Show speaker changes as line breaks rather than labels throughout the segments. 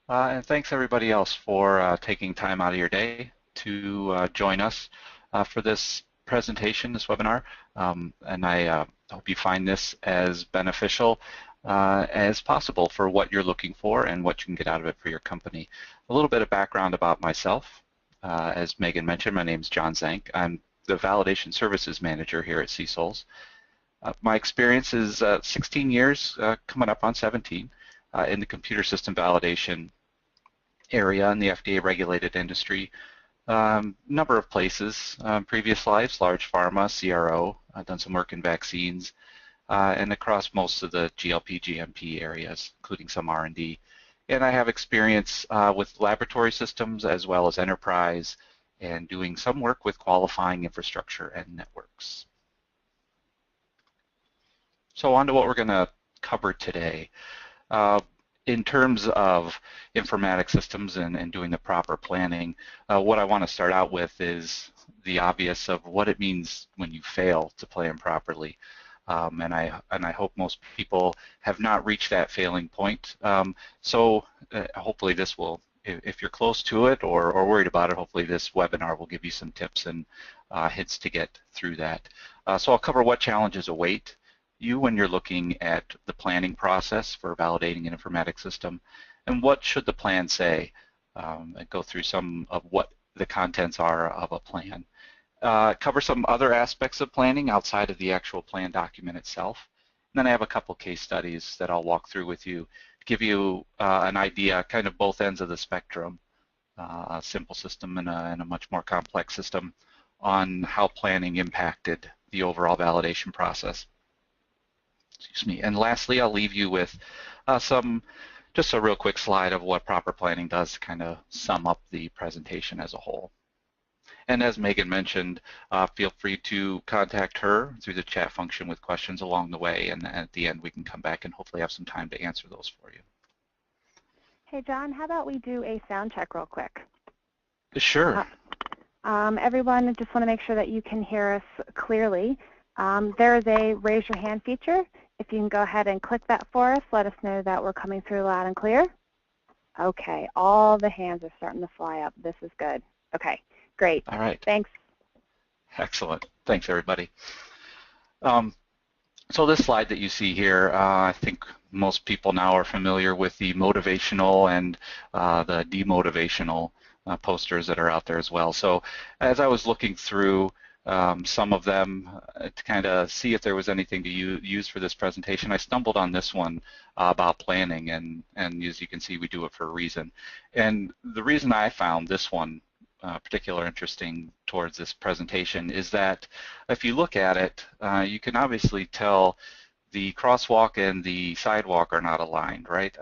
And thanks everybody else for taking time out of your day to join us for this presentation, this webinar. And I hope you find this as beneficial as possible for what you're looking for and what you can get out of it for your company. A little bit of background about myself. As Megan mentioned, my name is John Zank. I'm the Validation Services Manager here at CSols. My experience is 16 years, coming up on 17, in the computer system validation area in the FDA regulated industry. Number of places, previous lives, large pharma, CRO, I've done some work in vaccines, and across most of the GLP, GMP areas, including some R&D. And I have experience with laboratory systems as well as enterprise and doing some work with qualifying infrastructure and networks. So on to what we're going to cover today. In terms of informatics systems and doing the proper planning, what I want to start out with is the obvious of what it means when you fail to plan properly. And I hope most people have not reached that failing point. So hopefully this will, if you're close to it or worried about it, hopefully this webinar will give you some tips and hints to get through that. So I'll cover what challenges await you when you're looking at the planning process for validating an informatics system, and what should the plan say, and go through some of what the contents are of a plan. Cover some other aspects of planning outside of the actual plan document itself. And then I have a couple case studies that I'll walk through with you to give you an idea, kind of both ends of the spectrum, a simple system and a much more complex system, on how planning impacted the overall validation process. Excuse me. And lastly, I'll leave you with just a real quick slide of what proper planning does to kind of sum up the presentation as a whole. And as Megan mentioned, feel free to contact her through the chat function with questions along the way, and at the end we can come back and hopefully have some time to answer those for you.
Hey John, how about we do a sound check real quick?
Sure.
Everyone, just want to make sure that you can hear us clearly. There is a raise your hand feature. If you can go ahead and click that for us, let us know that we're coming through loud and clear. Okay, all the hands are starting to fly up. This is good. Okay, great.
All right.
Thanks.
Excellent. Thanks, everybody. So this slide that you see here, I think most people now are familiar with the motivational and the demotivational posters that are out there as well. So as I was looking through some of them to kind of see if there was anything to use for this presentation, I stumbled on this one about planning, and as you can see, we do it for a reason. And the reason I found this one particularly interesting towards this presentation is that if you look at it, you can obviously tell the crosswalk and the sidewalk are not aligned, right?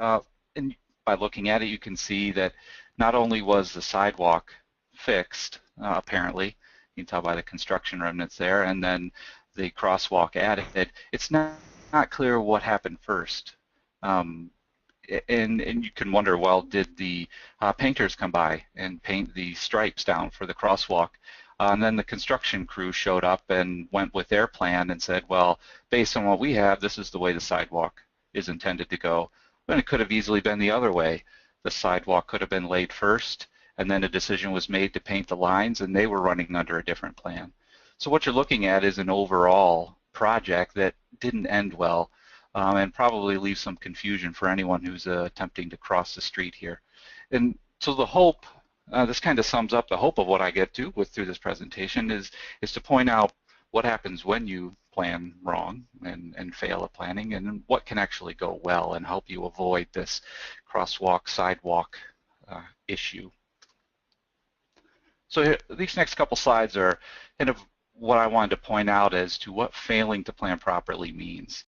And by looking at it, you can see that not only was the sidewalk fixed, apparently, you can tell by the construction remnants there, and then the crosswalk added. It's not clear what happened first. And you can wonder, well, did the painters come by and paint the stripes down for the crosswalk? And then the construction crew showed up and went with their plan and said, well, based on what we have, this is the way the sidewalk is intended to go. But it could have easily been the other way. The sidewalk could have been laid first, and then a decision was made to paint the lines, and they were running under a different plan. So what you're looking at is an overall project that didn't end well, and probably leaves some confusion for anyone who's attempting to cross the street here. And so the hope, this kind of sums up the hope of what I get to through this presentation, is to point out what happens when you plan wrong and fail at planning, and what can actually go well and help you avoid this crosswalk, sidewalk issue. So here, these next couple slides are kind of what I wanted to point out as to what failing to plan properly means.